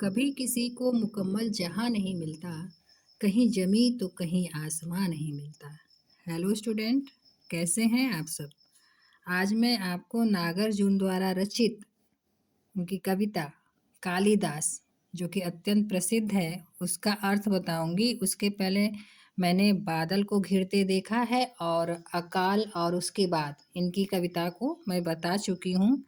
कभी किसी को मुकम्मल जहां नहीं मिलता, कहीं जमी तो कहीं आसमां नहीं मिलता। हेलो स्टूडेंट, कैसे हैं आप सब। आज मैं आपको नागार्जुन द्वारा रचित उनकी कविता कालिदास, जो कि अत्यंत प्रसिद्ध है, उसका अर्थ बताऊंगी। उसके पहले मैंने बादल को घिरते देखा है और अकाल और उसके बाद इनकी कविता को मैं बता चुकी हूँ।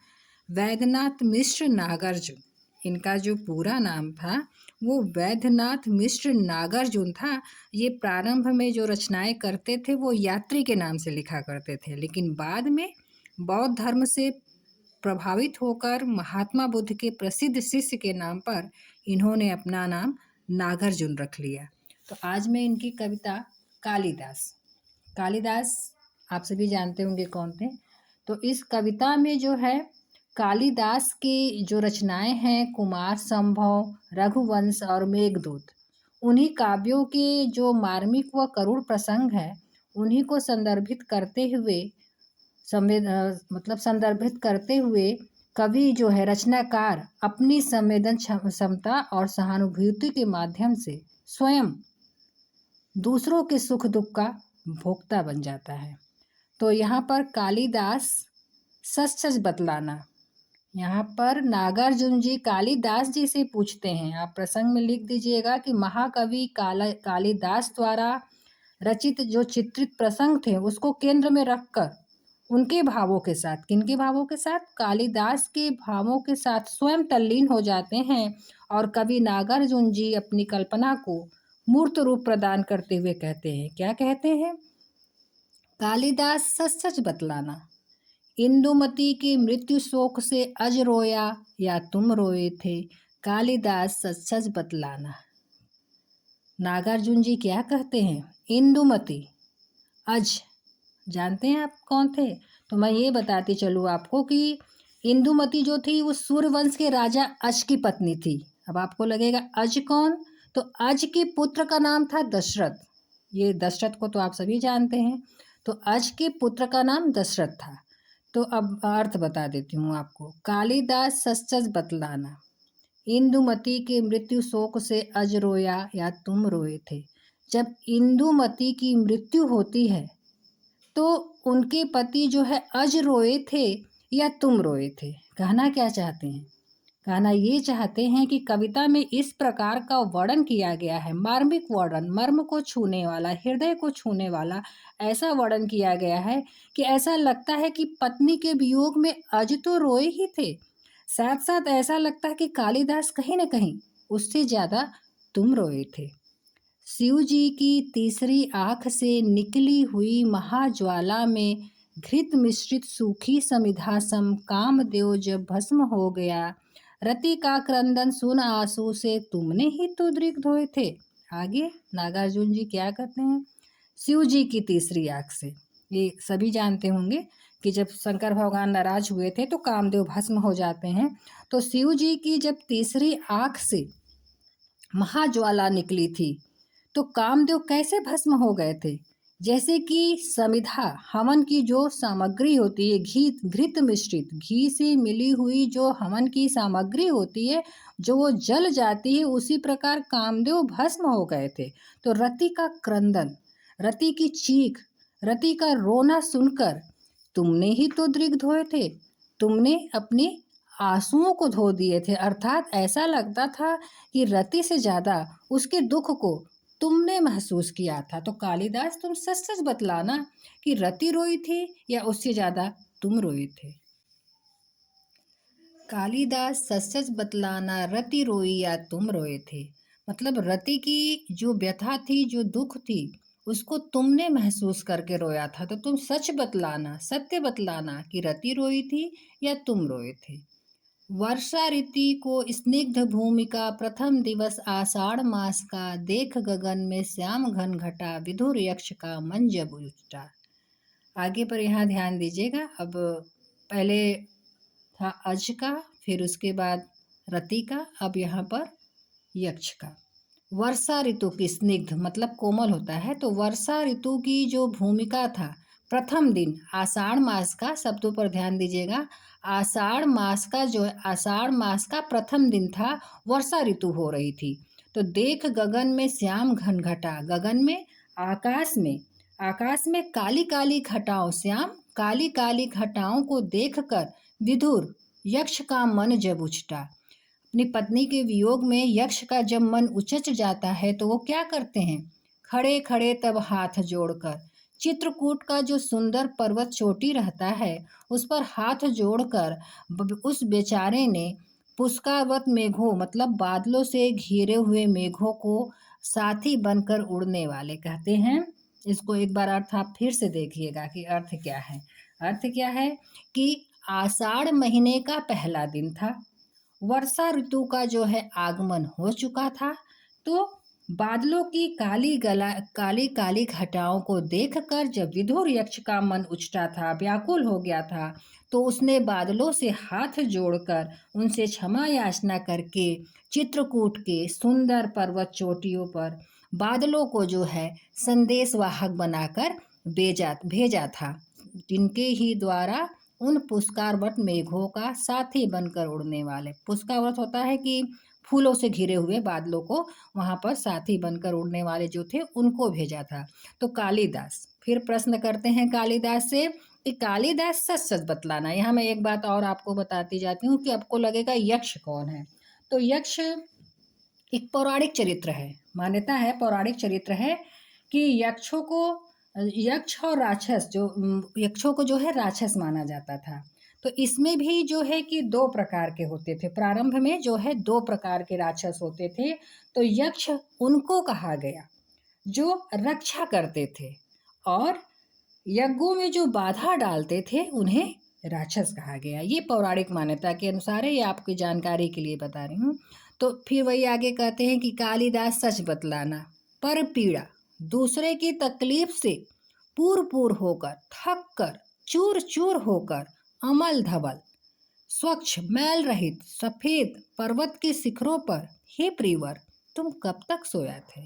वैद्यनाथ मिश्र नागार्जुन, इनका जो पूरा नाम था वो वैद्यनाथ मिश्र नागार्जुन था। ये प्रारंभ में जो रचनाएं करते थे वो यात्री के नाम से लिखा करते थे, लेकिन बाद में बौद्ध धर्म से प्रभावित होकर महात्मा बुद्ध के प्रसिद्ध शिष्य के नाम पर इन्होंने अपना नाम नागार्जुन रख लिया। तो आज मैं इनकी कविता कालिदास कालिदास आप सभी जानते होंगे कौन थे। तो इस कविता में जो है कालिदास की जो रचनाएं हैं कुमार संभव, रघुवंश और मेघदूत, उन्हीं काव्यों के जो मार्मिक व करुण प्रसंग है उन्हीं को संदर्भित करते हुए कवि जो है रचनाकार अपनी संवेदन क्षमता और सहानुभूति के माध्यम से स्वयं दूसरों के सुख दुख का भोक्ता बन जाता है। तो यहाँ पर कालिदास सच सच बतलाना, यहाँ पर नागार्जुन जी कालिदास जी से पूछते हैं। आप प्रसंग में लिख दीजिएगा कि महाकवि कालिदास द्वारा रचित जो चित्रित प्रसंग थे उसको केंद्र में रखकर उनके भावों के साथ, किनके भावों के साथ, कालिदास के भावों के साथ स्वयं तल्लीन हो जाते हैं और कवि नागार्जुन जी अपनी कल्पना को मूर्त रूप प्रदान करते हुए कहते हैं। क्या कहते हैं? कालिदास सच सच बतलाना, इंदुमती की मृत्यु शोक से अज रोया या तुम रोए थे, कालिदास सच सच बतलाना। नागार्जुन जी क्या कहते हैं? इंदुमती, अज, जानते हैं आप कौन थे? तो मैं ये बताती चलूँ आपको कि इंदुमती जो थी वो सूर्यवंश के राजा अज की पत्नी थी। अब आपको लगेगा अज कौन? तो अज के पुत्र का नाम था दशरथ। ये दशरथ को तो आप सभी जानते हैं। तो अज के पुत्र का नाम दशरथ था। तो अब अर्थ बता देती हूँ आपको। कालिदास सच सच बतलाना, इंदुमती के मृत्यु शोक से अज रोया या तुम रोए थे। जब इंदुमती की मृत्यु होती है तो उनके पति जो है अज रोए थे या तुम रोए थे। कहना क्या चाहते हैं? कहना ये चाहते हैं कि कविता में इस प्रकार का वर्णन किया गया है, मार्मिक वर्णन, मर्म को छूने वाला, हृदय को छूने वाला ऐसा वर्णन किया गया है कि ऐसा लगता है कि पत्नी के वियोग में अज तो रोए ही थे, साथ साथ ऐसा लगता है कि कालिदास कहीं न कहीं उससे ज़्यादा तुम रोए थे। शिव जी की तीसरी आँख से निकली हुई महाज्वाला में घृत मिश्रित सूखी समिधा सम कामदेव जब भस्म हो गया, रति का क्रंदन सुन आंसू से तुमने ही तो दृग धोए थे। आगे नागार्जुन जी क्या कहते हैं? शिव जी की तीसरी आँख से, ये सभी जानते होंगे कि जब शंकर भगवान नाराज हुए थे तो कामदेव भस्म हो जाते हैं। तो शिव जी की जब तीसरी आँख से महाज्वाला निकली थी तो कामदेव कैसे भस्म हो गए थे? जैसे कि समिधा, हवन की जो सामग्री होती है, घृत मिश्रित, घी से मिली हुई जो हवन की सामग्री होती है, जो वो जल जाती है, उसी प्रकार कामदेव भस्म हो गए थे। तो रति का क्रंदन, रति की चीख, रति का रोना सुनकर तुमने ही तो दृग धोए थे, तुमने अपने आंसुओं को धो दिए थे। अर्थात ऐसा लगता था कि रति से ज़्यादा उसके दुख को तुमने महसूस किया था। तो कालिदास तुम सच सच बतलाना कि रति रोई थी या उससे ज्यादा तुम रोए थे। कालिदास सच सच बतलाना, रति रोई या तुम रोए थे, मतलब रति की जो व्यथा थी, जो दुख थी, उसको तुमने महसूस करके रोया था। तो तुम सच बतलाना, सत्य बतलाना कि रति रोई थी या तुम रोए थे। वर्षा ऋतु को स्निग्ध भूमिका, प्रथम दिवस आषाढ़ मास का, देख गगन में श्याम घन घटा, विधुर यक्ष का मन जब उठा। आगे पर यहाँ ध्यान दीजिएगा। अब पहले था अज का, फिर उसके बाद रति का, अब यहाँ पर यक्ष का। वर्षा ऋतु की स्निग्ध मतलब कोमल होता है, तो वर्षा ऋतु की जो भूमिका था, प्रथम दिन आषाढ़ मास का, शब्दों पर ध्यान दीजिएगा, आषाढ़ मास का जो है, आषाढ़ मास का प्रथम दिन था, वर्षा ऋतु हो रही थी। तो देख गगन में श्याम घनघटा, गगन में, आकाश में, आकाश में काली काली घटाओं, श्याम काली काली घटाओं को देखकर विधुर यक्ष का मन जब उछटा। अपनी पत्नी के वियोग में यक्ष का जब मन उचट जाता है तो वो क्या करते हैं, खड़े खड़े तब हाथ जोड़कर, चित्रकूट का जो सुंदर पर्वत चोटी रहता है उस पर हाथ जोड़कर उस बेचारे ने पुष्करवत मेघों, मतलब बादलों से घिरे हुए मेघों को साथी बनकर उड़ने वाले कहते हैं। इसको एक बार अर्थ आप फिर से देखिएगा कि अर्थ क्या है। अर्थ क्या है कि आषाढ़ महीने का पहला दिन था, वर्षा ऋतु का जो है आगमन हो चुका था। तो बादलों की काली काली घटाओं को देखकर जब विधुर यक्ष का मन उछटा था, व्याकुल हो गया था, तो उसने बादलों से हाथ जोड़कर उनसे क्षमा याचना करके चित्रकूट के सुंदर पर्वत चोटियों पर बादलों को जो है संदेशवाहक बनाकर भेजा था, जिनके ही द्वारा उन पुष्करवत मेघों का साथी बनकर उड़ने वाले, पुष्करवत होता है कि फूलों से घिरे हुए बादलों को वहाँ पर साथी बनकर उड़ने वाले जो थे उनको भेजा था। तो कालिदास, फिर प्रश्न करते हैं कालिदास से कि कालिदास सच सच बतलाना। यहाँ मैं एक बात और आपको बताती जाती हूँ कि आपको लगेगा यक्ष कौन है। तो यक्ष एक पौराणिक चरित्र है, मान्यता है, पौराणिक चरित्र है कि यक्षों को, यक्ष और राक्षस जो, यक्षों को जो है राक्षस माना जाता था। तो इसमें भी जो है कि दो प्रकार के होते थे, प्रारंभ में जो है दो प्रकार के राक्षस होते थे। तो यक्ष उनको कहा गया जो रक्षा करते थे, और यज्ञों में जो बाधा डालते थे उन्हें राक्षस कहा गया। ये पौराणिक मान्यता के अनुसार है, ये आपकी जानकारी के लिए बता रही हूँ। तो फिर वही आगे कहते हैं कि कालिदास सच बतलाना, पर पीड़ा दूसरे की तकलीफ से पूर होकर, थक कर, चूर चूर होकर, अमल धवल स्वच्छ मैल रहित सफेद पर्वत के शिखरों पर, हे प्रियवर तुम कब तक सोया थे।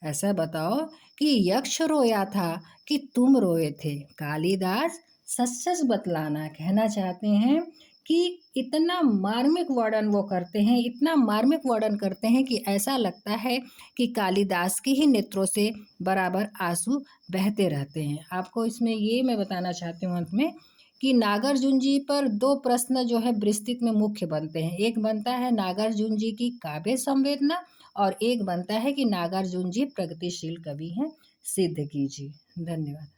ऐसा बताओ कि यक्ष रोया था कि तुम रोए थे। कालिदास सच सच बतलाना कहना चाहते हैं कि इतना मार्मिक वर्णन वो करते हैं, इतना मार्मिक वर्णन करते हैं कि ऐसा लगता है कि कालिदास के ही नेत्रों से बराबर आंसू बहते रहते हैं। आपको इसमें ये मैं बताना चाहती हूँ अंत में कि नागार्जुन जी पर दो प्रश्न जो है विस्तृत में मुख्य बनते हैं। एक बनता है नागार्जुन जी की काव्य संवेदना, और एक बनता है कि नागार्जुन जी प्रगतिशील कवि हैं, सिद्ध कीजिए। धन्यवाद।